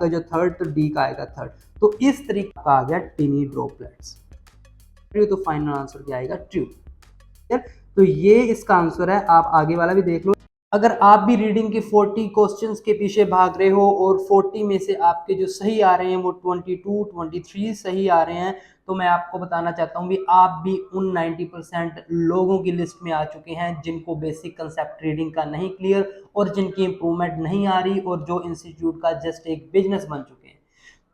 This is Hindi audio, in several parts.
का जो थर्ड, तो डी का आएगा थर्ड। तो इस तरीके का आ गया टिनी ड्रॉपलेट्स। ट्रू, तो फाइनल आंसर क्या आएगा? ट्रू। तो ये इसका आंसर है। आप आगे वाला भी देख लो। अगर आप भी रीडिंग के 40 क्वेश्चंस के पीछे भाग रहे हो और 40 में से आपके जो सही आ रहे हैं वो 22, 23 सही आ रहे हैं, तो मैं आपको बताना चाहता हूँ भी आप भी उन 90% लोगों की लिस्ट में आ चुके हैं जिनको बेसिक कंसेप्ट रीडिंग का नहीं क्लियर और जिनकी इंप्रूवमेंट नहीं आ रही और जो इंस्टीट्यूट का जस्ट एक बिजनेस बन चुके हैं।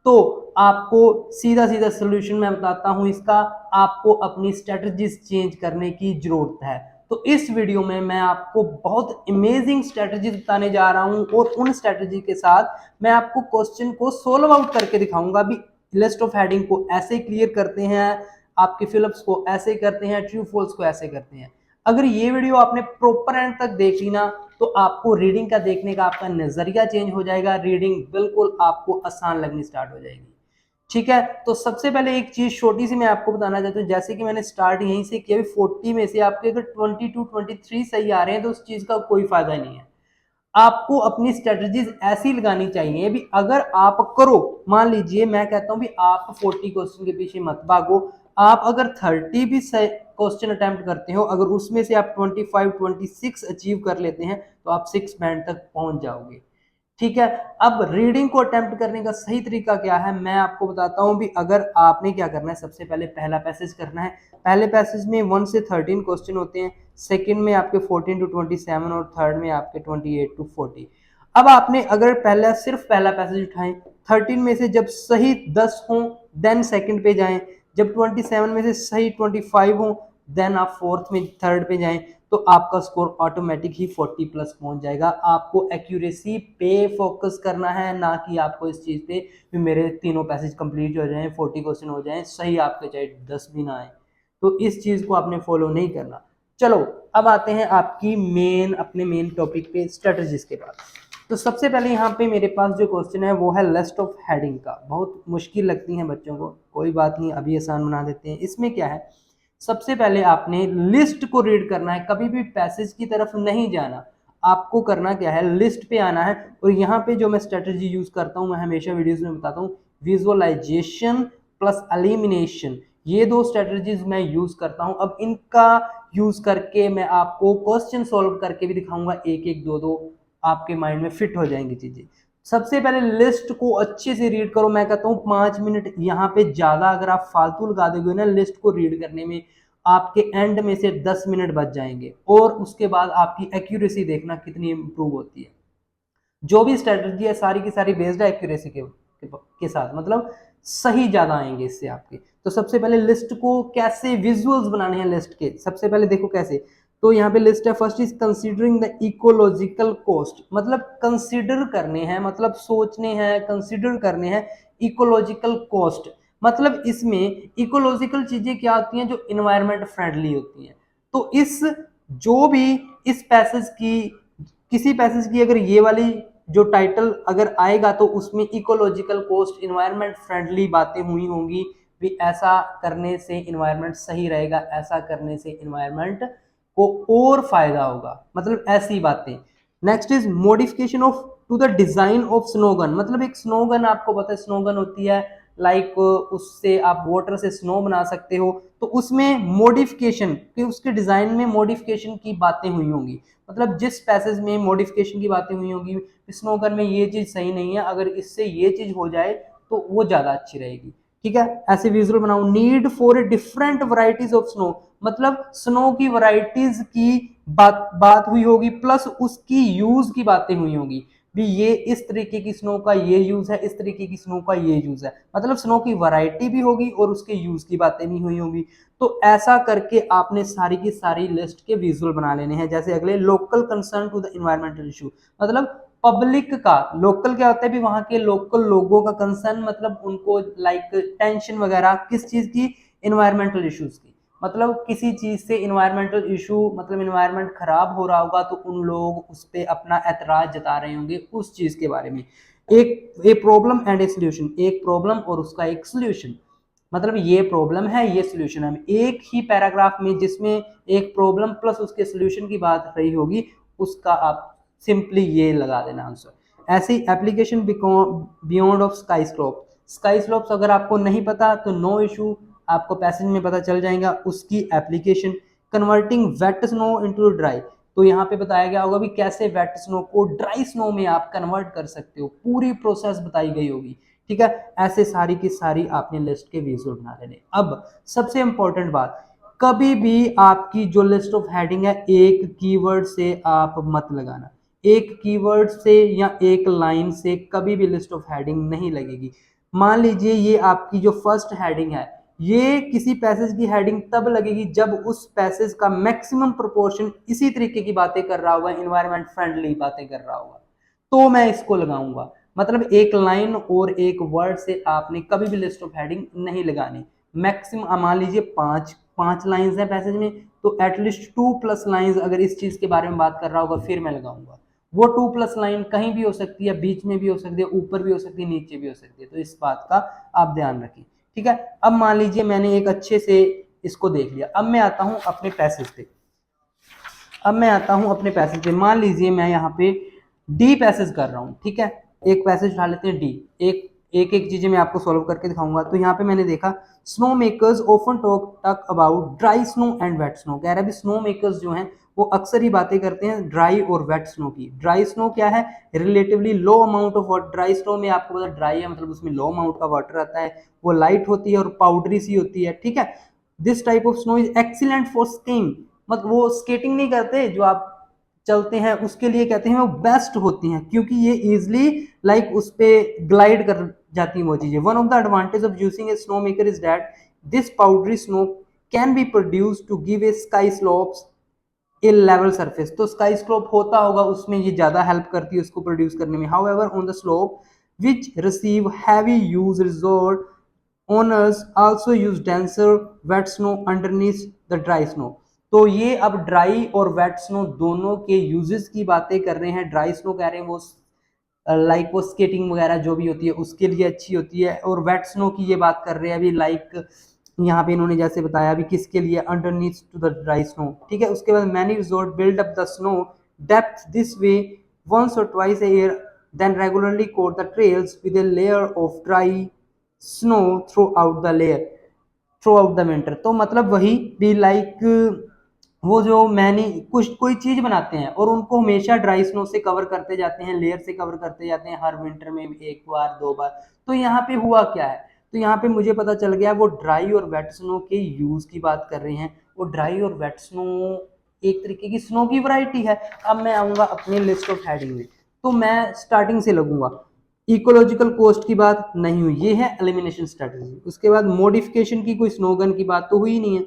तो आपको सीधा सीधा सोल्यूशन मैं बताता हूं इसका। आपको अपनी स्ट्रेटजीज चेंज करने की जरूरत है। तो इस वीडियो में मैं आपको बहुत अमेजिंग स्ट्रेटजीज बताने जा रहा हूं और उन स्ट्रेटजी के साथ मैं आपको क्वेश्चन को सोल्व आउट करके दिखाऊंगा भी। लिस्ट ऑफ हेडिंग को ऐसे क्लियर करते हैं, आपके फिलिप्स को ऐसे करते हैं, ट्रू फॉल्स को ऐसे करते हैं। अगर ये वीडियो आपने प्रॉपर एंड तक देख ली ना, तो आपको रीडिंग का देखने का आपका नजरिया चेंज हो जाएगा। रीडिंग बिल्कुल आपको आसान लगनी स्टार्ट हो जाएगी। ठीक है, तो सबसे पहले एक चीज छोटी सी मैं आपको बताना चाहता हूँ। जैसे कि मैंने स्टार्ट यहीं से किया, 40 में से आपके अगर 22, 23 सही आ रहे हैं तो उस चीज का कोई फायदा नहीं है। आपको अपनी स्ट्रेटजीज ऐसी लगानी चाहिए भी। अगर आप करो, मान लीजिए मैं कहता हूं भी आप 40 क्वेश्चन के पीछे मत भागो। आप अगर 30 भी क्वेश्चन अटेम्प्ट करते हो, अगर उसमें से आप 25, 26 अचीव कर लेते हैं तो आप 6 बैंड तक पहुंच जाओगे। ठीक है, अब रीडिंग को अटेम्प्ट करने का सही तरीका क्या है मैं आपको बताता हूं भी। अगर आपने क्या करना है, सबसे पहले पहला पैसेज करना है। पहले पैसेज में 1 से 13 क्वेश्चन होते हैं, सेकंड में आपके 14 to 27 और थर्ड में आपके 28 to 40। अब आपने अगर पहला सिर्फ पहला पैसेज उठाएं, 13 में से जब सही 10 हो देन सेकंड पे जाएं, जब 27 में से सही 25 हो देन आप फोर्थ में थर्ड पे जाएं, तो आपका स्कोर ऑटोमेटिक ही 40 प्लस पहुंच जाएगा। आपको एक्यूरेसी पे फोकस करना है, ना कि आपको इस चीज पे भी मेरे तीनों पैसेज कंप्लीट हो जाएं, 40 क्वेश्चन हो जाएं, सही आपके चाहे 10 भी ना आए। तो इस चीज को आपने फॉलो नहीं करना। चलो अब आते हैं आपकी अपने मेन टॉपिक पे, स्ट्रेटजीज के बाद। तो सबसे पहले यहाँ पे मेरे पास जो क्वेश्चन है वो है लिस्ट ऑफ हेडिंग का। बहुत मुश्किल लगती है बच्चों को, कोई बात नहीं, अभी आसान बना देते हैं। इसमें क्या है, सबसे पहले आपने लिस्ट को रीड करना है, कभी भी पैसेज की तरफ नहीं जाना। आपको करना क्या है, लिस्ट पे आना है। और यहाँ पे जो मैं स्ट्रेटजी यूज करता हूँ, मैं हमेशा वीडियोस में बताता हूँ, विजुअलाइजेशन प्लस एलिमिनेशन, ये दो स्ट्रेटजीज मैं यूज करता हूँ। अब इनका यूज करके मैं आपको क्वेश्चन सॉल्व करके भी दिखाऊंगा, एक एक दो दो आपके माइंड में फिट हो जाएंगी चीजें। सबसे पहले लिस्ट को अच्छे से रीड करो। मैं कहता हूँ 5 मिनट यहाँ पे ज्यादा अगर आप फालतू लगा दोगे ना लिस्ट को रीड करने में, आपके एंड में से 10 मिनट बच जाएंगे। और उसके बाद आपकी एक्यूरेसी देखना कितनी इंप्रूव होती है। जो भी स्ट्रेटजी है सारी की सारी बेस्ड है एक्यूरेसी के साथ, मतलब सही ज्यादा आएंगे इससे आपके। तो सबसे पहले लिस्ट को कैसे विजुअल्स बनाने हैं लिस्ट के, सबसे पहले देखो कैसे। तो यहाँ पे लिस्ट है, first is considering the ecological cost, मतलब कंसीडर करने हैं, मतलब सोचने हैं, कंसीडर करने हैं इकोलॉजिकल कॉस्ट। मतलब इसमें इकोलॉजिकल चीजें क्या होती हैं, जो इन्वायरमेंट फ्रेंडली होती हैं। तो इस जो भी इस पैसेज की, किसी पैसेज की अगर ये वाली जो टाइटल अगर आएगा तो उसमें इकोलॉजिकल कॉस्ट, इन्वायरमेंट फ्रेंडली बातें हुई होंगी भी। ऐसा करने से इन्वायरमेंट सही रहेगा, ऐसा करने से इन्वायरमेंट को और फायदा होगा, मतलब ऐसी बातें। Next is modification of to the design of snow gun, मतलब एक स्नोगन आपको पता है स्नोगन होती है लाइक उससे आप वाटर से स्नो बना सकते हो। तो उसमें मॉडिफिकेशन कि उसके डिजाइन में मॉडिफिकेशन की बातें हुई होंगी, मतलब जिस पैसेज में मॉडिफिकेशन की बातें हुई होंगी, स्नोगन में ये चीज सही नहीं है, अगर इससे ये चीज हो जाए तो वो ज्यादा अच्छी रहेगी। ठीक है, ऐसे विजुअल बनाओ। Need for different varieties of snow, मतलब स्नो की वराइटीज की बात हुई होगी, प्लस उसकी यूज की बातें हुई होंगी भी। ये इस तरीके की स्नो का ये यूज है, इस तरीके की स्नो का ये यूज है, मतलब स्नो की वैरायटी भी होगी और उसके यूज की बातें भी हुई होंगी। तो ऐसा करके आपने सारी की सारी लिस्ट के विजुअल बना लेने हैं। जैसे अगले, local concern to the environmental issue, मतलब पब्लिक का, लोकल क्या होता है भी वहां के लोकल लोगों का कंसर्न, मतलब उनको लाइक टेंशन वगैरह किस चीज की, इन्वायरमेंटल इश्यूज की। मतलब किसी चीज से इन्वायरमेंटल इशू, मतलब इन्वायरमेंट खराब हो रहा होगा तो उन लोग उस पर अपना एतराज जता रहे होंगे उस चीज के बारे में। एक प्रॉब्लम एंड ए सोल्यूशन, एक प्रॉब्लम और उसका एक सोल्यूशन, मतलब ये प्रॉब्लम है ये सोल्यूशन है, एक ही पैराग्राफ में जिसमें एक प्रॉब्लम प्लस उसके सोल्यूशन की बात रही होगी, उसका आप सिंपली ये लगा देना आंसर। ऐसे ही application beyond of ski slope, ski slopes अगर आपको नहीं पता तो नो इशू, आपको पैसेज में पता चल जाएगा उसकी application. Converting wet snow into dry, तो यहाँ पे बताया गया होगा भी कैसे वेट स्नो को ड्राई स्नो में आप कन्वर्ट कर सकते हो, पूरी प्रोसेस बताई गई होगी, ठीक है। ऐसे सारी की सारी आपने लिस्ट के विजुअल बना लेने। अब सबसे इंपॉर्टेंट बात, कभी भी आपकी जो लिस्ट ऑफ हेडिंग है एक कीवर्ड से आप मत लगाना, एक कीवर्ड से या एक लाइन से कभी भी लिस्ट ऑफ हेडिंग नहीं लगेगी। मान लीजिए ये आपकी जो फर्स्ट हेडिंग है, ये किसी पैसेज की हेडिंग तब लगेगी जब उस पैसेज का मैक्सिमम प्रोपोर्शन इसी तरीके की बातें कर रहा होगा, एनवायरमेंट फ्रेंडली बातें कर रहा होगा, तो मैं इसको लगाऊंगा। मतलब एक लाइन और एक वर्ड से आपने कभी भी लिस्ट ऑफ हेडिंग नहीं लगानी। मैक्सिमम मान लीजिए पांच लाइंस है पैसेज में, तो एटलीस्ट 2+ लाइंस अगर इस चीज के बारे में बात कर रहा होगा फिर मैं लगाऊंगा। वो 2+ लाइन कहीं भी हो सकती है, बीच में भी हो सकती है, ऊपर भी हो सकती है, नीचे भी हो सकती है, तो इस बात का आप ध्यान रखें, ठीक है। अब मान लीजिए मैंने एक अच्छे से इसको देख लिया, अब मैं आता हूं अपने पैसेज पे, मान लीजिए मैं यहाँ पे डी पैसेज कर रहा हूँ, ठीक है। एक पैसेज उठा लेते हैं डी, एक चीजें मैं आपको सॉल्व करके दिखाऊंगा। तो यहाँ पे मैंने देखा snow makers often talk about dry snow and wet snow, कह रहा है भी स्नो मेकर्स जो हैं वो अक्सर ही बातें करते हैं ड्राई और वेट स्नो की। ड्राई स्नो क्या है, relatively low amount of water, dry snow में आपको पता ड्राई है मतलब उसमें लो अमाउंट का वाटर आता है, वो लाइट होती है और पाउडरी सी होती है, ठीक है। This type of snow is excellent for skiing, मतलब वो स्केटिंग नहीं करते जो आप चलते हैं उसके लिए कहते हैं वो बेस्ट होती हैं, क्योंकि ये इजिली लाइक उस पे ग्लाइड कर जाती हैं वो चीजें। One of the advantage of using a snow maker is that this powdery snow can be produce to give a ski slopes a level surface, तो स्काई स्लोप होता होगा उसमें ये ज्यादा हेल्प करती है उसको प्रोड्यूस करने में। However on the slope which receive heavy use resort owners also use denser wet snow underneath the dry snow, तो ये अब ड्राई और वेट स्नो दोनों के यूजेस की बातें कर रहे हैं। ड्राई स्नो कह रहे हैं वो लाइक वो स्केटिंग वगैरह जो भी होती है उसके लिए अच्छी होती है, और वेट स्नो की ये बात कर रहे हैं अभी लाइक यहाँ पे इन्होंने जैसे बताया अभी किसके लिए, underneath to the dry snow, ठीक है। उसके बाद many resort build up the snow depth this way once or twice a year then regularly coat the trails with a layer of dry snow throughout the winter, तो मतलब वही भी लाइक वो जो मैंने कुछ कोई चीज बनाते हैं और उनको हमेशा ड्राई स्नो से कवर करते जाते हैं, लेयर से कवर करते जाते हैं हर विंटर में एक बार दो बार। तो यहाँ पे हुआ क्या है, तो यहाँ पे मुझे पता चल गया वो ड्राई और वेट स्नो के यूज की बात कर रहे हैं। वो ड्राई और वेट स्नो एक तरीके की स्नो की वैरायटी है। अब मैं आऊंगा अपनी लिस्ट ऑफ हेडिंग में, तो मैं स्टार्टिंग से लगूंगा। इकोलॉजिकल कॉस्ट की बात नहीं हुई, ये है एलिमिनेशन स्ट्रेटजी। उसके बाद मॉडिफिकेशन की कोई स्नोगन की बात तो हुई नहीं है।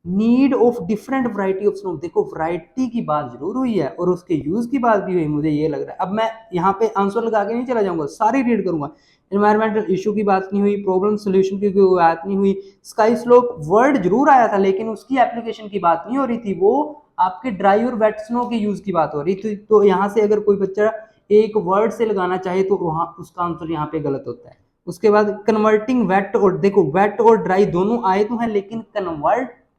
Need of different variety of snow, देखो वैरायटी की बात जरूर हुई है और उसके यूज की बात भी हुई, मुझे ये लग रहा है। अब मैं यहाँ पे आंसर लगा के नहीं चला जाऊंगा, सारी रीड करूंगा। एनवायरमेंटल इशू की बात नहीं हुई, प्रॉब्लम सोल्यूशन की कोई बात नहीं हुई, स्काई स्लोप वर्ड जरूर आया था लेकिन उसकी एप्लीकेशन की बात नहीं हो रही थी, वो आपके ड्राई और वेट स्नो के यूज की बात हो रही थी। तो यहाँ से अगर कोई बच्चा एक वर्ड से लगाना चाहे तो वहां उसका आंसर यहाँ पे गलत होता है। उसके बाद कन्वर्टिंग वेट, और देखो वेट और ड्राई दोनों आए तो हैं लेकिन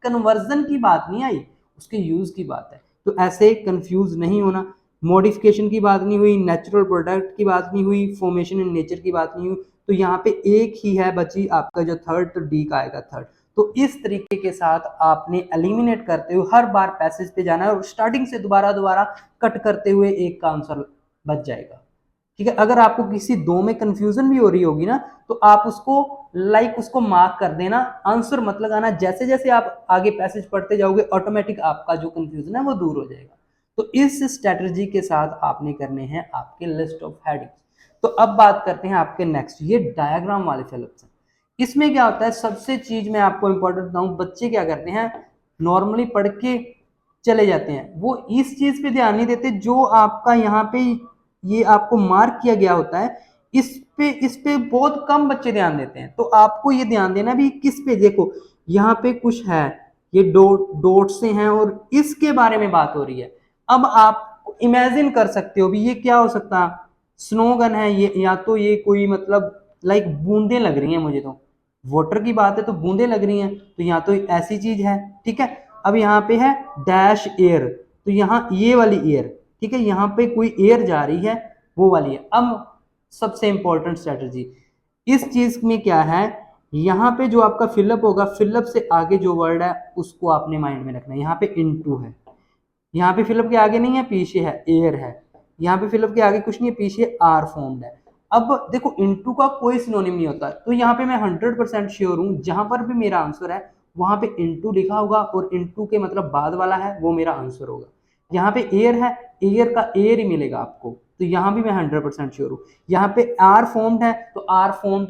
कन्वर्जन की बात नहीं आई, उसके यूज की बात है, तो ऐसे कंफ्यूज नहीं होना। मॉडिफिकेशन की बात नहीं हुई, नेचुरल प्रोडक्ट की बात नहीं हुई, फॉर्मेशन इन नेचर की बात नहीं हुई, तो यहाँ पे एक ही है बची आपका जो थर्ड, तो डी का आएगा थर्ड। तो इस तरीके के साथ आपने एलिमिनेट करते हुए हर बार पैसेज पे जाना है और स्टार्टिंग से दोबारा कट करते हुए एक का आंसर बच जाएगा, ठीक है। अगर आपको किसी दो में कंफ्यूजन भी हो रही होगी ना तो आप उसको उसको मार्क कर देना, आंसर मत लगाना। जैसे जैसे आप आगे पैसेज पढ़ते जाओगे ऑटोमेटिक आपका जो कंफ्यूजन है वो दूर हो जाएगा। तो इस स्ट्रेटजी के साथ आपने करने हैं आपके लिस्ट ऑफ हेडिंग्स। तो अब बात करते हैं आपके नेक्स्ट, ये डायग्राम वाले फिलअप्स हैं। इसमें क्या होता है, सबसे चीज मैं आपको इंपॉर्टेंट बताऊं, बच्चे क्या करते हैं नॉर्मली पढ़ के चले जाते हैं, वो इस चीज पे ध्यान नहीं देते जो आपका यहाँ पे ये आपको मार्क किया गया होता है, इस पे बहुत कम बच्चे ध्यान देते हैं। तो आपको ये ध्यान देना भी किस पे, देखो यहाँ पे कुछ है, ये डॉट से हैं और इसके बारे में बात हो रही है। अब आप इमेजिन कर सकते हो भी ये क्या हो सकता है, स्नोगन है ये, या तो ये कोई मतलब लाइक बूंदे लग रही हैं, मुझे तो वाटर की बात है तो बूंदे लग रही हैं, तो यहाँ तो ऐसी चीज है, ठीक है। अब यहाँ पे है डैश एयर, तो यहाँ ये वाली एयर, ठीक है, यहाँ पे कोई एयर जा रही है, वो वाली है। अब सबसे इंपॉर्टेंट स्ट्रेटजी इस चीज में क्या है, यहाँ पे जो आपका फिलअप होगा, फिलअप से आगे जो वर्ड है उसको आपने माइंड में रखना है। यहाँ पे इनटू है, यहाँ पे फिलअप के आगे नहीं है, पीछे है एयर है। यहाँ पे फिलअप के आगे कुछ नहीं है, पीछे आर फॉर्म्ड है। अब देखो इनटू का कोई सिनोनिम नहीं होता, तो यहाँ पे मैं 100% श्योर हूँ जहां पर भी मेरा आंसर है वहां पे इनटू लिखा होगा और इनटू के मतलब बाद वाला है वो मेरा आंसर होगा। यहाँ पे एयर है, एयर का एयर ही मिलेगा आपको, तो यहाँ भी मैं 100% श्योर हूँ। यहाँ पे आर फॉर्म्ड है, तो आर फॉर्म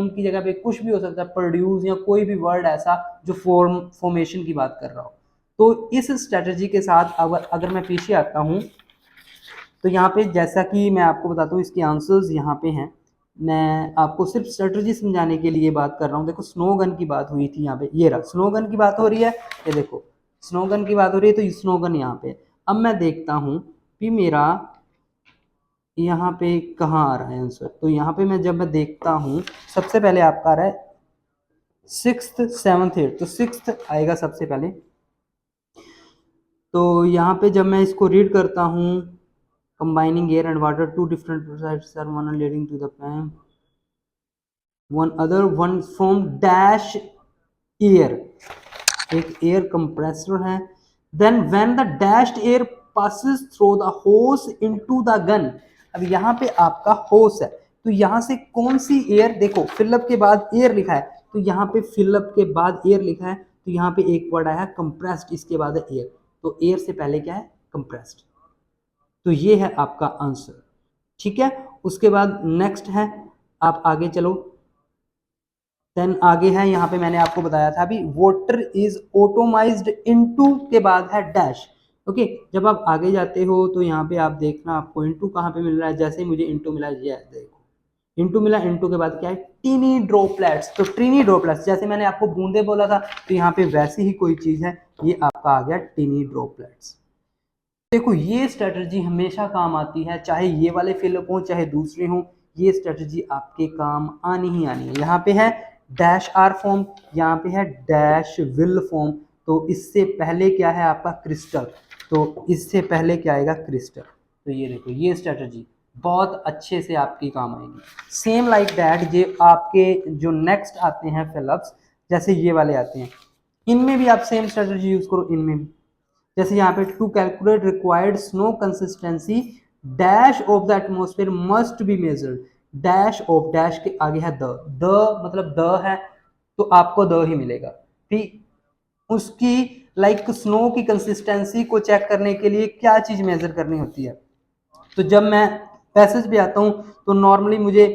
की जगह पे कुछ भी हो सकता है, प्रोड्यूस या कोई भी वर्ड ऐसा जो फॉर्मेशन की बात कर रहा हो। तो इस स्ट्रेटजी के साथ अगर मैं पीछे आता हूँ तो यहाँ पे जैसा कि मैं आपको बताता हूँ इसके आंसर्स यहाँ पे हैं। मैं आपको सिर्फ स्ट्रेटजी समझाने के लिए बात कर रहा हूँ। देखो स्नो गन की बात हुई थी यहाँ पे, ये रहा स्नो गन की बात हो रही है, ये देखो स्नो गन की बात हो रही है, तो स्नो गन यहाँ पे। अब मैं देखता हूँ कि मेरा यहाँ पे कहाँ आ रहा है आंसर, तो यहाँ पे जब मैं देखता हूँ सबसे पहले आपका आ रहा है 6th 7th 8th, तो 6th आएगा सबसे पहले। तो यहाँ पे जब मैं इसको रीड करता हूँ, combining air and water, two different processes are one leading to the flame, one other one from dash air, एक एयर कंप्रेसर है। Then when the dashed air passes through the hose into the gun, अब यहाँ पे आपका होस है, तो यहाँ से कौन सी एयर, देखो फिलअप के बाद एयर लिखा है, तो यहाँ पे फिलअप के बाद एयर लिखा है, तो यहाँ पे एक वर्ड आया कंप्रेस्ड, इसके बाद है एयर, तो एयर से पहले क्या है कंप्रेस्ड, तो ये है आपका आंसर। ठीक है, उसके बाद नेक्स्ट है, आप आगे चलो। देन आगे है, यहाँ पे मैंने आपको बताया था अभी, वाटर इज ऑटोमाइज्ड इनटू के बाद है डैश। ओके, जब आप आगे जाते हो तो यहाँ पे आप देखना आपको इनटू कहाँ पे मिल रहा है, जैसे ही मुझे इनटू मिला, ये देखो इनटू मिला, इनटू के बाद क्या है टीनी ड्रॉपलेट्स, तो टीनी ड्रॉपलेट्स जैसे मैंने आपको बूंदे बोला था, तो यहाँ पे वैसी ही कोई चीज है, ये आपका आ गया टीनी ड्रॉपलेट्स। देखो ये स्ट्रेटजी हमेशा काम आती है, चाहे ये वाले फिलअप हो चाहे दूसरे हो, ये स्ट्रेटजी आपके काम आनी ही आनी है। यहाँ पे है डैश आर फॉर्म, यहाँ पे है डैश विल फॉर्म, तो इससे पहले क्या है आपका क्रिस्टल, तो इससे पहले क्या आएगा क्रिस्टल। तो ये देखो ये स्ट्रेटजी बहुत अच्छे से आपकी काम आएगी। सेम लाइक दैट जो आपके जो नेक्स्ट आते हैं फिलअप्स, जैसे ये वाले आते हैं, इनमें भी आप सेम स्ट्रेटजी यूज करो। इनमें भी जैसे यहाँ पे to calculate required snow consistency dash of the atmosphere must be measured, dash of, dash के आगे है द मतलब द है, तो आपको द ही मिलेगा। ठीक, उसकी लाइक स्नो की कंसिस्टेंसी को चेक करने के लिए क्या चीज मेजर करनी होती है, तो जब मैं पैसेज पे आता हूँ तो नॉर्मली मुझे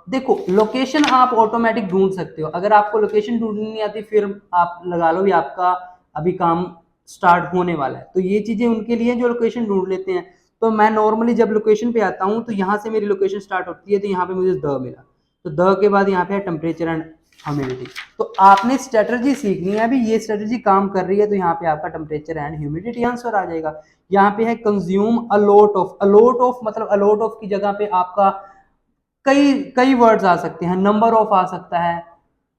देखो लोकेशन आप ऑटोमेटिक ढूंढ सकते हो, अगर आपको लोकेशन ढूंढनी नहीं आती फिर आप लगा लो ये आपका अभी काम स्टार्ट होने वाला है, तो ये चीजें उनके लिए जो लोकेशन ढूंढ लेते हैं। तो मैं नॉर्मली जब लोकेशन पे आता हूँ तो यहाँ से मेरी लोकेशन स्टार्ट होती है, तो यहाँ पे मुझे द मिला, तो द के बाद यहाँ पे है टेम्परेचर एंड ह्यूमिडिटी, तो आपने स्ट्रेटजी सीखनी है अभी, ये स्ट्रेटजी काम कर रही है, तो यहाँ पे आपका टेम्परेचर एंड ह्यूमिडिटी आंसर आ जाएगा। यहाँ पे है consume a lot of, a lot of मतलब अलॉट ऑफ की जगह पे आपका कई कई वर्ड्स आ सकते हैं, नंबर ऑफ आ सकता है,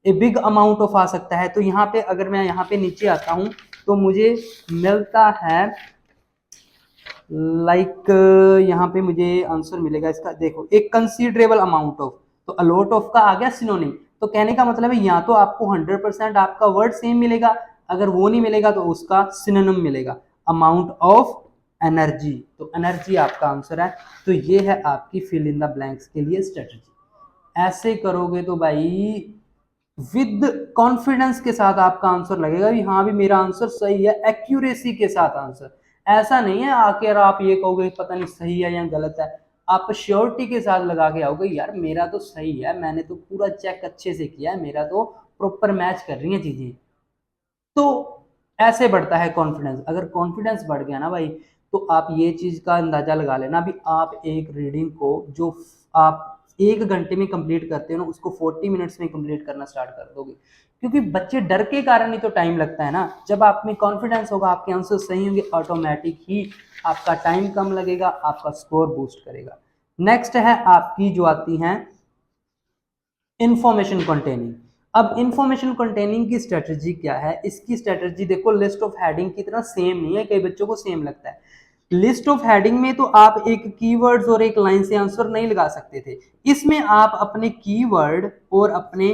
ए बिग अमाउंट ऑफ आ सकता है, तो यहाँ पे अगर मैं यहाँ पे नीचे आता हूँ तो मुझे मिलता है लाइक यहाँ पे मुझे आंसर मिलेगा इसका, देखो एक कंसीडरेबल अमाउंट ऑफ, तो अलॉट ऑफ का आ गया सिनोनिम, तो कहने का मतलब है या तो आपको 100% आपका वर्ड सेम मिलेगा, अगर वो नहीं मिलेगा तो उसका सिनोनिम मिलेगा, अमाउंट ऑफ एनर्जी, तो एनर्जी आपका आंसर है। तो ये है आपकी फिल इन द ब्लैंक्स के लिए स्ट्रेटजी। ऐसे करोगे तो भाई विद कॉन्फिडेंस के साथ आपका आंसर लगेगा भी हाँ भी मेरा आंसर सही है, एक्यूरेसी के साथ आंसर, ऐसा नहीं है आके आप ये कहोगे पता नहीं सही है या गलत है, आप श्योरिटी के साथ लगा के आओगे यार मेरा तो सही है, मैंने तो पूरा चेक अच्छे से किया है, मेरा तो प्रॉपर मैच कर रही है चीजें, तो ऐसे बढ़ता है कॉन्फिडेंस। अगर कॉन्फिडेंस बढ़ गया ना भाई, तो आप ये चीज का अंदाजा लगा लेना भी आप एक रीडिंग को जो आप 1 घंटे में कंप्लीट करते हो ना उसको 40 मिनट्स में कंप्लीट करना स्टार्ट कर दोगे, क्योंकि बच्चे डर के कारण ही तो टाइम लगता है ना, जब आप में कॉन्फिडेंस होगा आपके आंसर सही होंगे, ऑटोमेटिक ही आपका टाइम कम लगेगा, आपका स्कोर बूस्ट करेगा। नेक्स्ट है आपकी जो आती हैं इंफॉर्मेशन कंटेनिंग। अब इंफॉर्मेशन कंटेनिंग की स्ट्रेटजी क्या है, इसकी स्ट्रेटजी देखो लिस्ट ऑफ हेडिंग की तरह सेम नहीं है, कई बच्चों को सेम लगता है। लिस्ट ऑफ हेडिंग में तो आप एक कीवर्ड्स और एक लाइन से आंसर नहीं लगा सकते थे, इसमें आप अपने कीवर्ड और अपने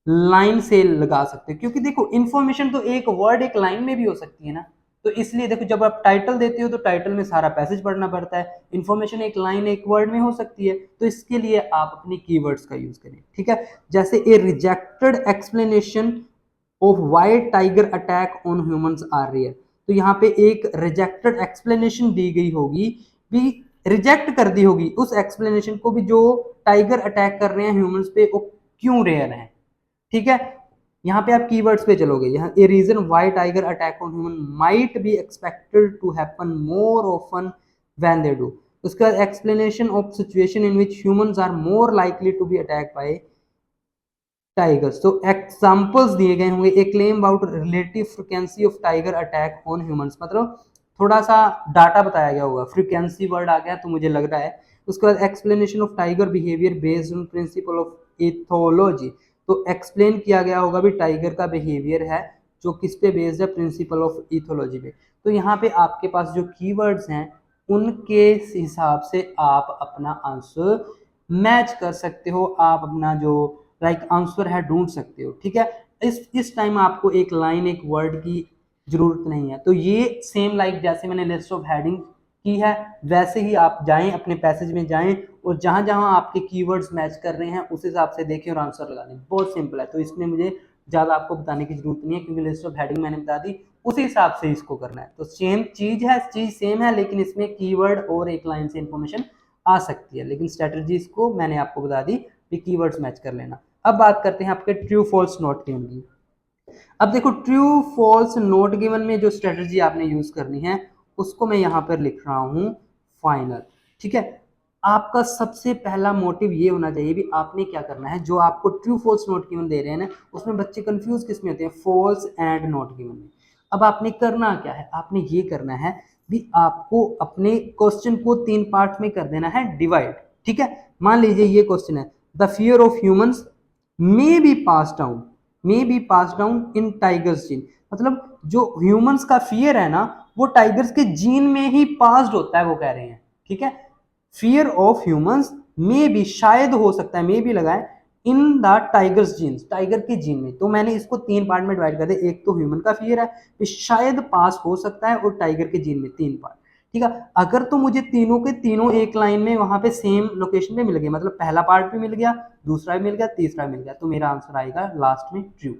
लाइन से लगा सकते हो, क्योंकि देखो इंफॉर्मेशन तो एक वर्ड एक लाइन में भी हो सकती है ना। तो इसलिए देखो जब आप टाइटल देते हो तो टाइटल में सारा पैसेज पढ़ना पड़ता है, इंफॉर्मेशन एक लाइन एक वर्ड में हो सकती है, तो इसके लिए आप अपनी कीवर्ड्स का यूज करें, ठीक है। जैसे a rejected explanation of why tiger attack on humans are real, तो यहाँ पे एक रिजेक्टेड एक्सप्लेनेशन दी गई होगी, भी रिजेक्ट कर दी होगी उस एक्सप्लेनेशन को भी, जो टाइगर अटैक कर रहे हैं ह्यूमंस पे वो क्यों रेयर है, ठीक है। यहाँ पे आप कीवर्ड्स पे चलोगे, यहाँ a reason why tiger attack on human might be expected to happen more often when they do, उसके बाद explanation of situation in which humans are more likely to be attack by tigers, तो एग्जांपल्स दिए गए होंगे, a claim about relative frequency of tiger attack on humans, मतलब थोड़ा सा डाटा बताया गया होगा, फ्रीक्वेंसी वर्ड आ गया तो मुझे लग रहा है। उसके बाद explanation of tiger behaviour based on principle of ethology, तो एक्सप्लेन किया गया होगा भी टाइगर का बिहेवियर है जो किस पे बेस्ड है, प्रिंसिपल ऑफ इथोलॉजी पे। तो यहाँ पे आपके पास जो कीवर्ड्स हैं उनके हिसाब से आप अपना आंसर मैच कर सकते हो, आप अपना जो आंसर है ढूंढ सकते हो, ठीक है। इस टाइम आपको एक लाइन एक वर्ड की जरूरत नहीं है, तो ये सेम जैसे मैंने लिस्ट ऑफ हेडिंग की है वैसे ही आप जाएं अपने पैसेज में जाएं और जहां जहां आपके कीवर्ड्स मैच कर रहे हैं उस हिसाब से देखें और आंसर लगा दें, बहुत सिंपल है। तो इसमें मुझे ज्यादा आपको बताने की जरूरत नहीं है, क्योंकि लिस्ट ऑफ हेडिंग मैंने बता दी, उसी हिसाब से इसको करना है। तो सेम चीज है, चीज सेम है, लेकिन इसमें कीवर्ड और एक लाइन से इंफॉर्मेशन आ सकती है, लेकिन स्ट्रेटजीज को मैंने आपको बता दी कि कीवर्ड्स मैच कर लेना। अब बात करते हैं आपके ट्रू फॉल्स नॉट गिवन की। अब देखो ट्रू फॉल्स नॉट गिवन में जो स्ट्रेटजी आपने यूज करनी है उसको मैं यहाँ पर लिख रहा हूँ फाइनल, ठीक है। आपका सबसे पहला मोटिव ये होना चाहिए भी आपने क्या करना है, जो आपको ट्रू फॉल्स नॉट गिवन दे रहे हैं ना उसमें बच्चे कंफ्यूज किस में होते हैं, फॉल्स एंड नॉट गिवन में। अब आपने करना क्या है, आपने ये करना है भी आपको अपने क्वेश्चन को 3 पार्ट में कर देना है डिवाइड, ठीक है। मान लीजिए ये क्वेश्चन है, the fear of humans may B pass down, may be pass down in tigers gene, मतलब जो ह्यूमंस का फियर है ना वो टाइगर्स के जीन में ही पास्ड होता है, वो कह रहे हैं, ठीक है। Fear of humans may be, शायद हो सकता है, मे बी लगाए, in the tigers genes, tiger के जीन में। तो मैंने इसको 3 पार्ट में डिवाइड कर दिया, एक तो ह्यूमन का फियर है तो शायद पास हो सकता है, और टाइगर के जीन में 3 पार्ट, ठीक है। अगर तो मुझे तीनों के तीनों एक लाइन में वहां पे सेम लोकेशन पे मिल गए, मतलब पहला पार्ट भी मिल गया, दूसरा भी मिल गया, तीसरा भी मिल गया, तो मेरा आंसर आएगा लास्ट में ट्रू।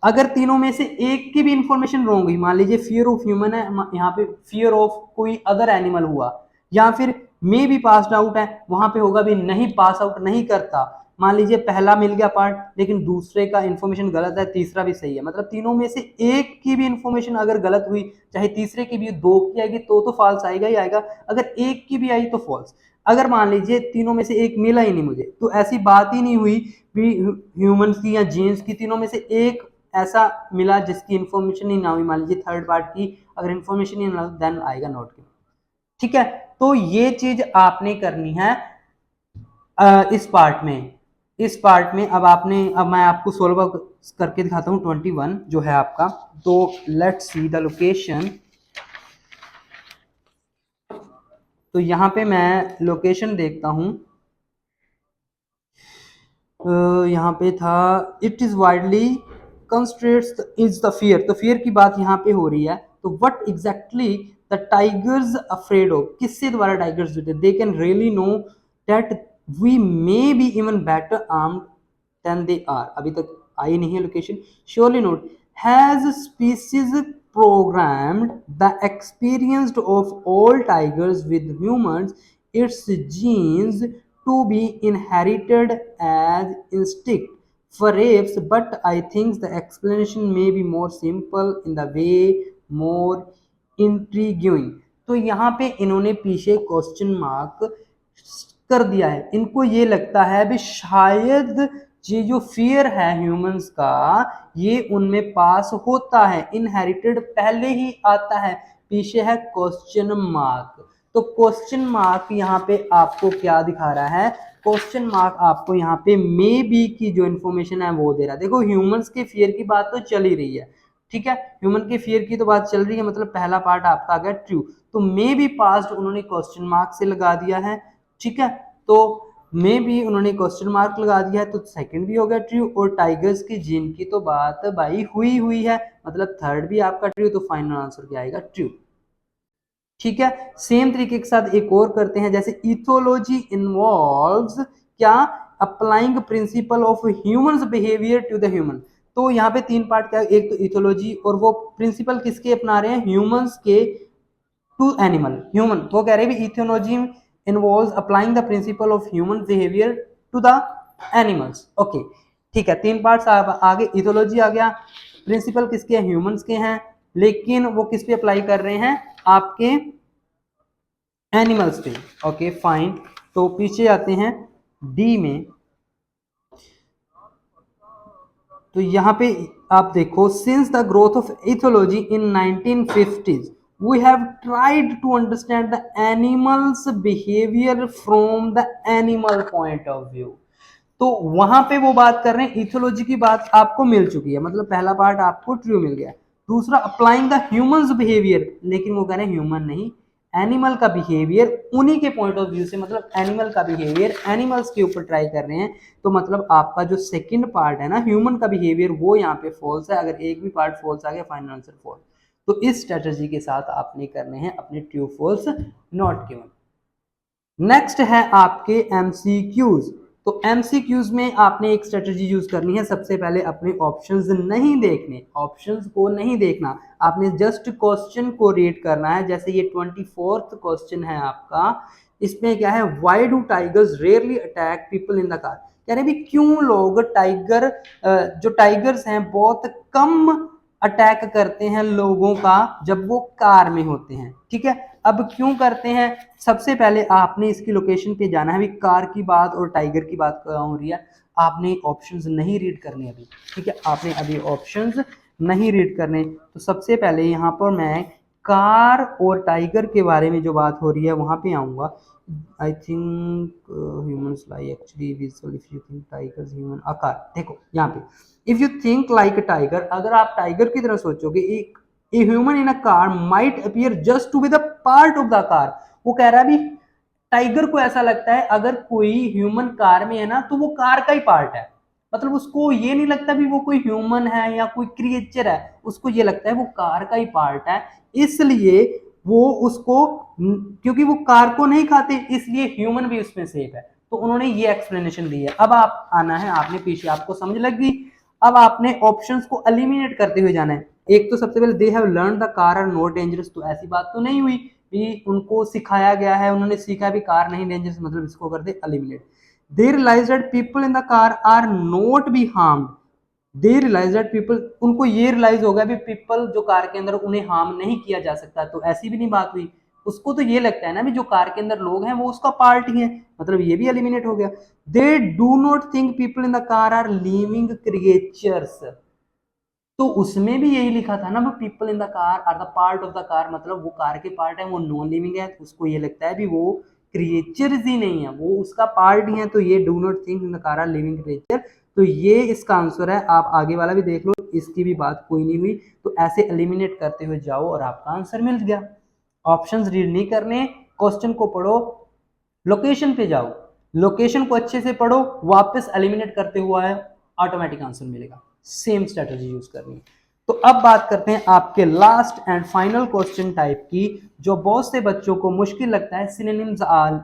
अगर तीनों में से एक की भी इंफॉर्मेशन रॉन्ग हुई, मान लीजिए फियर ऑफ ह्यूमन है, यहाँ पे फियर ऑफ कोई अदर एनिमल हुआ, या फिर मे भी पास आउट है, वहां पे होगा भी नहीं पास आउट नहीं करता। मान लीजिए पहला मिल गया पार्ट लेकिन दूसरे का इंफॉर्मेशन गलत है, तीसरा भी सही है, मतलब तीनों में से एक की भी इंफॉर्मेशन अगर गलत हुई, चाहे तीसरे की भी 2 की आएगी तो फॉल्स आएगा ही आएगा, अगर एक की भी आई तो फॉल्स। अगर मान लीजिए तीनों में से एक मिला ही नहीं मुझे, तो ऐसी बात ही नहीं हुई भी ह्यूमंस की या जीन्स की, तीनों में से एक ऐसा मिला जिसकी इंफॉर्मेशन ही ना हुई, मान लीजिए थर्ड पार्ट की अगर इंफॉर्मेशन ही ना, देन आएगा नॉट गिवन, ठीक है। तो ये चीज आपने करनी है इस पार्ट में, इस पार्ट में। अब मैं आपको सोल्व करके दिखाता हूँ 21 जो है आपका। तो लेट्स सी द लोकेशन, तो यहाँ पे मैं लोकेशन देखता हूँ, यहाँ पे था it is widely constraints is the fear, तो फियर की बात यहाँ पे हो रही है। तो what exactly the tigers afraid of, किससे द्वारा टाइगर्स डरते, they can really know that we may be even better armed than they are, अभी तक आई नहीं है location. Surely not has species programmed the experience of all tigers with humans its genes to be inherited as instinct for apes, but I think the explanation may be more simple in the way more intriguing। तो यहाँ पे इन्होंने पीछे क्वेश्चन मार्क कर दिया है, इनको ये लगता है भी शायद ये जो फियर है ह्यूमंस का ये उनमें पास होता है, इनहेरिटेड पहले ही आता है, पीछे है क्वेश्चन मार्क। तो क्वेश्चन मार्क यहाँ पे आपको क्या दिखा रहा है, क्वेश्चन मार्क आपको यहाँ पे मे बी की जो इन्फॉर्मेशन है वो दे रहा है। देखो ह्यूमंस के फियर की बात तो चल ही रही है, ठीक है, ह्यूमन के फियर की तो बात चल रही है, मतलब पहला पार्ट आपका आ गया ट्रू। तो मे बी पास्ड उन्होंने क्वेश्चन मार्क से लगा दिया है, ठीक है, तो मे बी उन्होंने क्वेश्चन मार्क लगा दिया है, तो सेकंड भी हो गया ट्रू। और टाइगर्स की जीन की तो बात भाई हुई है, मतलब थर्ड भी आपका ट्रू। तो फाइनल आंसर क्या आएगा? ट्रू। ठीक है, सेम तरीके के साथ एक और करते हैं, जैसे इथोलॉजी इन्वॉल्व्स क्या? Applying principle of humans behaviour to the human. तो यहाँ पे तीन पार्ट क्या है, एक तो इथोलॉजी, और वो प्रिंसिपल किसके अपना रहे हैं? ह्यूमंस के टू एनिमल। ह्यूमन वो कह रहे हैं ethology involves applying the principle of human behaviour to the animals. Okay, ठीक है, तीन पार्ट्स आगे इथोलॉजी आ गया, प्रिंसिपल किसके हैं? ह्यूमंस के हैं, लेकिन वो किस पे अप्लाई कर रहे हैं? आपके एनिमल्स पे। ओके फाइन, तो पीछे आते हैं डी में। तो यहाँ पे आप देखो, since the growth of ethology in 1950s we have tried to understand the animals behaviour from the animal point of view. तो वहां पे वो बात कर रहे हैं, इथोलॉजी की बात आपको मिल चुकी है, मतलब पहला पार्ट आपको ट्रू मिल गया। दूसरा अप्लाइंग द ह्यूमंस बिहेवियर, लेकिन वो कह रहे हैं ह्यूमन नहीं, एनिमल का बिहेवियर उन्हीं के पॉइंट ऑफ व्यू से, मतलब एनिमल का बिहेवियर एनिमल्स के ऊपर ट्राई कर रहे हैं। तो मतलब आपका जो सेकंड पार्ट है ना, ह्यूमन का बिहेवियर, वो यहाँ पे फॉल्स है। अगर एक भी पार्ट फॉल्स आ गया, फाइनल आंसर फॉल्स। तो इस स्ट्रेटजी के साथ आपने करने हैं अपने true false not given. Next है आपके एमसीक्यूज। तो एमसीक्यूज में आपने एक स्ट्रेटजी यूज करनी है, सबसे पहले अपने ऑप्शंस नहीं देखने, ऑप्शंस को नहीं देखना, आपने जस्ट क्वेश्चन को रीड करना है। जैसे ये 24th क्वेश्चन है आपका, इसमें क्या है? Why do tigers rarely attack people in the car. कह रहे भी क्यों लोग टाइगर, जो टाइगर्स हैं बहुत कम अटैक करते हैं लोगों का जब वो कार में होते हैं। ठीक है, अब क्यों करते हैं? सबसे पहले आपने इसकी लोकेशन पे जाना है। अभी कार की बात और टाइगर की बात हो रही है, आपने ऑप्शंस नहीं रीड करने अभी, ठीक है, आपने अभी ऑप्शंस नहीं रीड करने। तो सबसे पहले यहाँ पर मैं कार और टाइगर के बारे में जो बात हो रही है वहां पे आऊंगा। I think humans lie actually visual if you think tigers human a car. देखो यहाँ पे, if you think like a tiger, अगर आप टाइगर की तरह सोचोगे, एक a human in a car might appear just to be the part of the car. वो कह रहा है भी टाइगर को ऐसा लगता है अगर कोई ह्यूमन कार में है ना, तो वो कार का ही पार्ट है, मतलब उसको ये नहीं लगता भी वो कोई ह्यूमन है या कोई क्रिएचर है, उसको ये लगता है वो कार का ही पार्ट है। इसलिए वो उसको, क्योंकि वो कार को नहीं खाते, इसलिए ह्यूमन भी उसमें सेफ है। तो उन्होंने ये एक्सप्लेनेशन दी है। अब आप आना है, आपने पीछे, आपको समझ लग गई। अब आपने ऑप्शंस को एलिमिनेट करते हुए जाना है। एक तो सबसे पहले they have learn the car are not dangerous, तो ऐसी बात तो नहीं हुई भी उनको सिखाया गया है, उन्होंने सीखा भी कार नहीं डेंजरस, मतलब इसको कर दे eliminate. They realise that people in the car are not be harmed, they realise that people, उनको ये रियलाइज हो गया भी पीपल जो कार के अंदर, उन्हें हार्म नहीं किया जा सकता। तो ऐसी भी नहीं बात हुई, उसको तो ये लगता है ना भी जो कार के अंदर लोग हैं वो उसका पार्ट ही है, मतलब ये भी एलिमिनेट हो गया। They do not think people in the car are living creatures, तो उसमें भी यही लिखा था ना, वो people in the car are the part of the car, मतलब वो कार के पार्ट है, वो नॉन लिविंग है, तो उसको ये लगता है भी वो क्रिएचर्स ही नहीं है, वो उसका पार्ट ही है। तो ये do not think in the car are living creature, तो ये इसका आंसर है। आप आगे वाला भी देख लो, इसकी भी बात कोई नहीं हुई। तो ऐसे एलिमिनेट करते हुए जाओ और आपका आंसर मिल गया। ऑप्शंस रीड नहीं करने, क्वेश्चन को पढ़ो, लोकेशन पे जाओ, लोकेशन को अच्छे से पढ़ो, वापस एलिमिनेट करते हुआ है, ऑटोमेटिक आंसर मिलेगा। सेम स्ट्रेटजी यूज करनी है। तो अब बात करते हैं आपके last and final question type की, जो बहुत से बच्चों को मुश्किल लगता है, सिनोनिम्स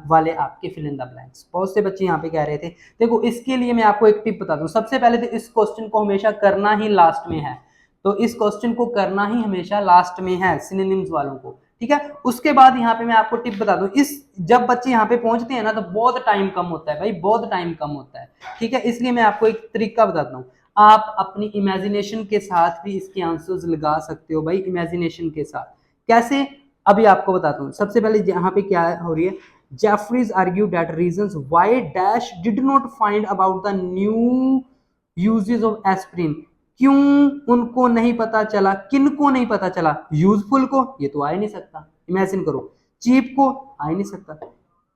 वाले आपके फिल इन द ब्लैंक्स। बहुत से बच्चे यहाँ पे कह रहे थे, देखो इसके लिए मैं आपको एक टिप बता दूं। सबसे पहले तो इस क्वेश्चन को हमेशा करना ही लास्ट में है, तो इस क्वेश्चन को करना ही हमेशा लास्ट में है सिनोनिम्स वालों को, ठीक है। उसके बाद यहाँ पे मैं आपको टिप बता दूं, इस जब बच्चे यहाँ पे पहुंचते हैं ना, तो बहुत टाइम कम होता है भाई, बहुत टाइम कम होता है, ठीक है। इसलिए मैं आपको एक तरीका बताता हूँ, आप अपनी इमेजिनेशन के साथ भी इसके आंसर्स लगा सकते हो भाई, इमेजिनेशन के साथ। कैसे? अभी आपको बताता हूँ। सबसे पहले यहाँ पे क्या हो रही है, Jefferies argue that reasons why dash did not find about the new uses of aspirin, क्यों उनको नहीं पता चला, किनको नहीं पता चला? यूजफुल को, ये तो आ ही नहीं सकता, इमेजिन करो। चीप को, आ ही नहीं सकता।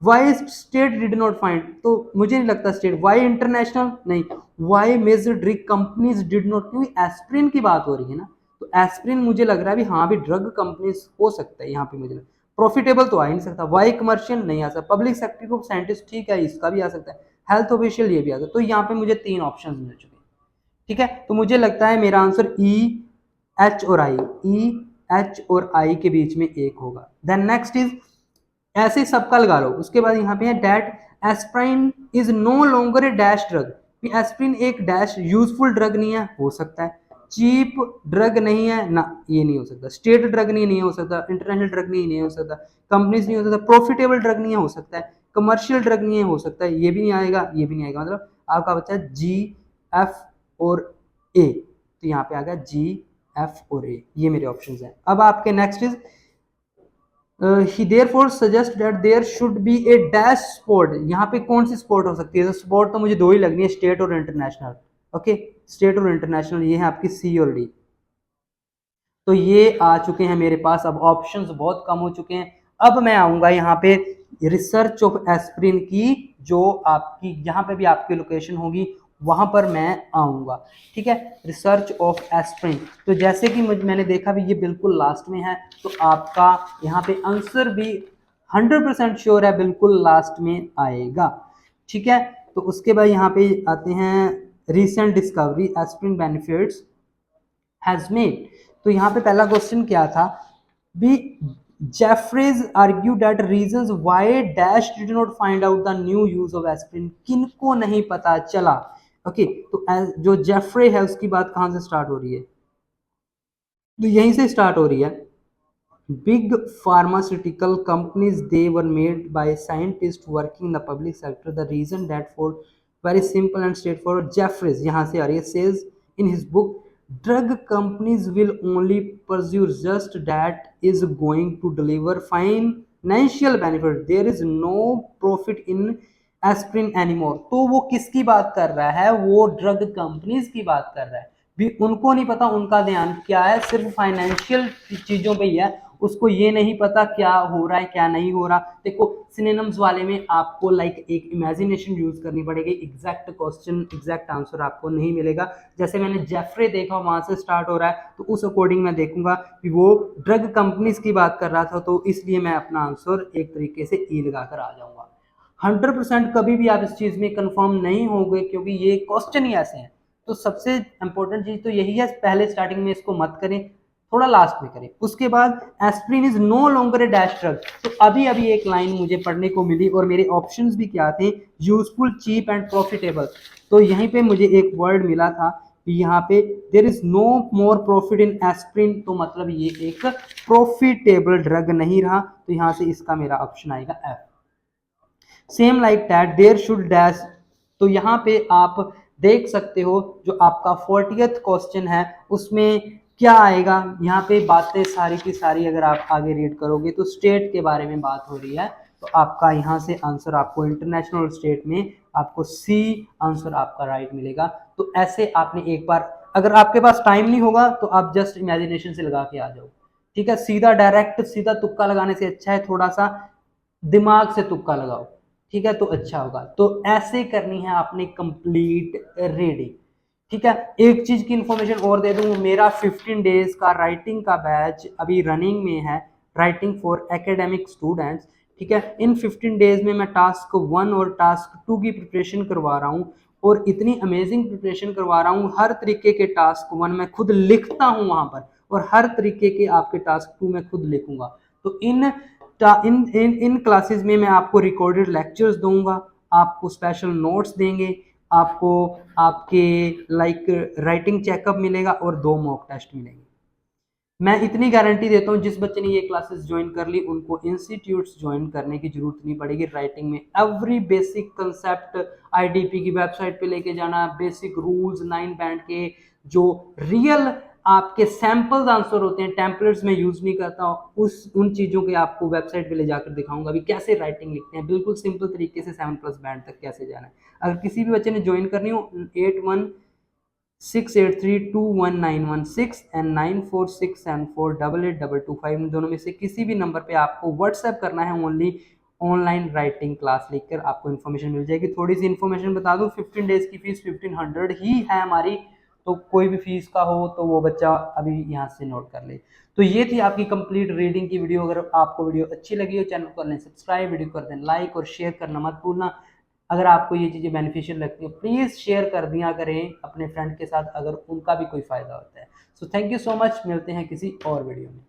Why state did not find, तो मुझे नहीं लगता स्टेट। वाई इंटरनेशनल, नहीं। Why major drug companies did not, क्योंकि एस्प्रिन की बात हो रही है ना, तो तो एस्प्रिन मुझे लग रहा है भी हाँ भी ड्रग कंपनीज हो सकता है यहाँ पे, मुझे प्रॉफिटेबल तो आ ही नहीं सकता, वाई कमर्शियल नहीं आ सकता, पब्लिक सेक्टर ग्रुप साइंटिस्ट ठीक है इसका भी आ सकता है, हेल्थ ऑफिशियल ये भी आ सकता है। तो यहाँ पे मुझे 3 ऑप्शन मिल चुके हैं, ठीक है। तो मुझे लगता है मेरा आंसर ई एच और आई, ई एच और आई के बीच में एक होगा। देन नेक्स्ट इज, ऐसे सबका लगा लो, उसके बाद यहाँ पे है that aspirin is no longer a dash drug, aspirin एक डैश यूजफुल ड्रग नहीं है, हो सकता है, चीप ड्रग नहीं है ना, ये नहीं हो सकता, स्टेट ड्रग नहीं हो सकता, इंटरनेशनल ड्रग नहीं हो सकता, कंपनीज नहीं हो सकता, प्रॉफिटेबल ड्रग नहीं हो सकता है, कमर्शियल ड्रग नहीं हो सकता है, ये भी नहीं आएगा, ये भी नहीं आएगा, मतलब आपका बच्चा है जी एफ और ए। तो यहाँ पे आ गया जी एफ और ए, ये मेरे ऑप्शंस हैं। अब आपके next is he therefore suggests that there should be a dash sport, यहाँ पे कौन सी स्पोर्ट हो सकती है? तो स्पोर्ट तो मुझे 2 ही लगनी है, स्टेट और इंटरनेशनल। ओके, स्टेट और इंटरनेशनल, ये है आपकी सी और डी। तो ये आ चुके हैं मेरे पास, अब ऑप्शंस बहुत कम हो चुके हैं। अब मैं आऊंगा यहाँ पे रिसर्च ऑफ एस्प्रिन की, जो आपकी जहाँ पे भी आपकी लोकेशन होगी वहां पर मैं आऊंगा, ठीक है। रिसर्च ऑफ एस्प्रिन, तो जैसे कि मैंने देखा भी ये बिल्कुल लास्ट में है, तो आपका यहाँ पे आंसर भी 100% श्योर है, बिल्कुल लास्ट में आएगा, ठीक है। तो उसके बाद यहाँ पे आते हैं recent discovery aspirin benefits has made. तो यहाँ पे पहला क्वेश्चन क्या था, B Jeffreys argue that reasons why dash did not find out the new use of aspirin, किनको नहीं पता चला। ओके, तो जो जेफ्रे है उसकी बात कहां से स्टार्ट हो रही है? तो यहीं से स्टार्ट हो रही है। Big pharmaceutical companies, they were made by scientists working in the public sector. The reason that for very simple and straightforward, Jeffries यहाँ से आ रही है, says in his book, drug companies will only pursue just that is going to deliver financial benefit. There is no profit in aspirin anymore. तो वो किसकी बात कर रहा है? वो ड्रग कंपनीज की बात कर रहा है। भी उनको नहीं पता, उनका ध्यान क्या है, सिर्फ फाइनेंशियल चीजों पे ही है, उसको ये नहीं पता क्या हो रहा है क्या नहीं हो रहा। देखो सिनोनिम्स वाले में आपको लाइक एक इमेजिनेशन यूज करनी पड़ेगी, एग्जैक्ट क्वेश्चन एग्जैक्ट आंसर आपको नहीं मिलेगा। जैसे मैंने जेफ्रे देखा वहां से स्टार्ट हो रहा है, तो उस अकॉर्डिंग मैं देखूंगा कि वो ड्रग कंपनीज की बात कर रहा था, तो इसलिए मैं अपना आंसर एक तरीके से ई लगा कर आ जाऊंगा। 100% कभी भी आप इस चीज में कंफर्म नहीं होंगे, क्योंकि ये क्वेश्चन ही ऐसे हैं। तो सबसे इंपॉर्टेंट चीज तो यही है, पहले स्टार्टिंग में इसको मत करें, थोड़ा लास्ट में करें। उसके बाद aspirin is no longer a dash drug, तो अभी अभी एक लाइन मुझे पढ़ने को मिली, और मेरे ऑप्शंस भी क्या थे, यूजफुल, चीप एंड प्रॉफिटेबल। तो यहीं पे मुझे एक वर्ड मिला था कि यहाँ पे there is no more profit in aspirin, तो मतलब ये एक प्रॉफिटेबल ड्रग नहीं रहा, तो यहाँ से इसका मेरा ऑप्शन आएगा F. Same like that there should dash, तो यहाँ पे आप देख सकते हो जो आपका 40th क्वेश्चन है उसमें क्या आएगा। यहाँ पे बातें सारी की सारी अगर आप आगे रीड करोगे तो स्टेट के बारे में बात हो रही है, तो आपका यहाँ से आंसर आपको इंटरनेशनल स्टेट में आपको सी आंसर आपका राइट मिलेगा। तो ऐसे आपने एक बार, अगर आपके पास टाइम नहीं होगा तो आप जस्ट इमेजिनेशन से लगा के आ जाओ, ठीक है। सीधा डायरेक्ट सीधा तुक्का लगाने से अच्छा है थोड़ा सा दिमाग से तुक्का लगाओ, ठीक है, तो अच्छा होगा। तो ऐसे करनी है आपने कंप्लीट रीडिंग, ठीक है। एक चीज की इंफॉर्मेशन और दे दूं, मेरा 15 डेज का राइटिंग का बैच अभी रनिंग में है, राइटिंग फॉर एकेडमिक स्टूडेंट्स, ठीक है। इन 15 डेज में मैं टास्क 1 और टास्क 2 की प्रिपरेशन करवा रहा हूँ, और इतनी अमेजिंग प्रिपरेशन करवा रहा हूँ। हर तरीके के टास्क 1 मैं खुद लिखता हूँ वहां पर, और हर तरीके के आपके टास्क 2 मैं खुद लिखूंगा। तो इन क्लासेस में मैं आपको रिकॉर्डेड लेक्चर्स दूंगा, आपको स्पेशल नोट्स देंगे, आपको आपके लाइक राइटिंग चेकअप मिलेगा, और 2 मॉक टेस्ट मिलेंगे। मैं इतनी गारंटी देता हूँ जिस बच्चे ने ये क्लासेस ज्वाइन कर ली उनको इंस्टीट्यूट्स ज्वाइन करने की जरूरत नहीं पड़ेगी। राइटिंग में एवरी बेसिक कंसेप्ट आईडीपी की वेबसाइट पे लेके जाना, बेसिक रूल्स 9 बैंड के जो रियल आपके सैंपल्स आंसर होते हैं, टेम्पलेट्स में यूज नहीं करता, उस उन चीजों के आपको वेबसाइट पे ले जाकर दिखाऊंगा भी कैसे राइटिंग लिखते हैं, बिल्कुल सिंपल तरीके से 7+ बैंड तक कैसे जाना है। अगर किसी भी बच्चे ने ज्वाइन करनी हो 8168321916 एंड 9467488225, इन दोनों में से किसी भी नंबर पे आपको व्हाट्सएप करना है ओनली। ऑनलाइन राइटिंग क्लास लिखकर आपको इन्फॉर्मेशन मिल जाएगी। थोड़ी सी इन्फॉर्मेशन बता दूं, 15 डेज की फीस 1500 ही है हमारी, तो कोई भी फीस का हो तो वो बच्चा अभी यहाँ से नोट कर ले। तो ये थी आपकी कंप्लीट रीडिंग की वीडियो। अगर आपको वीडियो अच्छी लगी हो चैनल को कर लें सब्सक्राइब, वीडियो कर दें लाइक और शेयर करना मत भूलना। अगर आपको ये चीज़ें बेनिफिशियल लगती है प्लीज़ शेयर कर दिया करें अपने फ्रेंड के साथ, अगर उनका भी कोई फ़ायदा होता है। So thank you so much, मिलते हैं किसी और वीडियो में।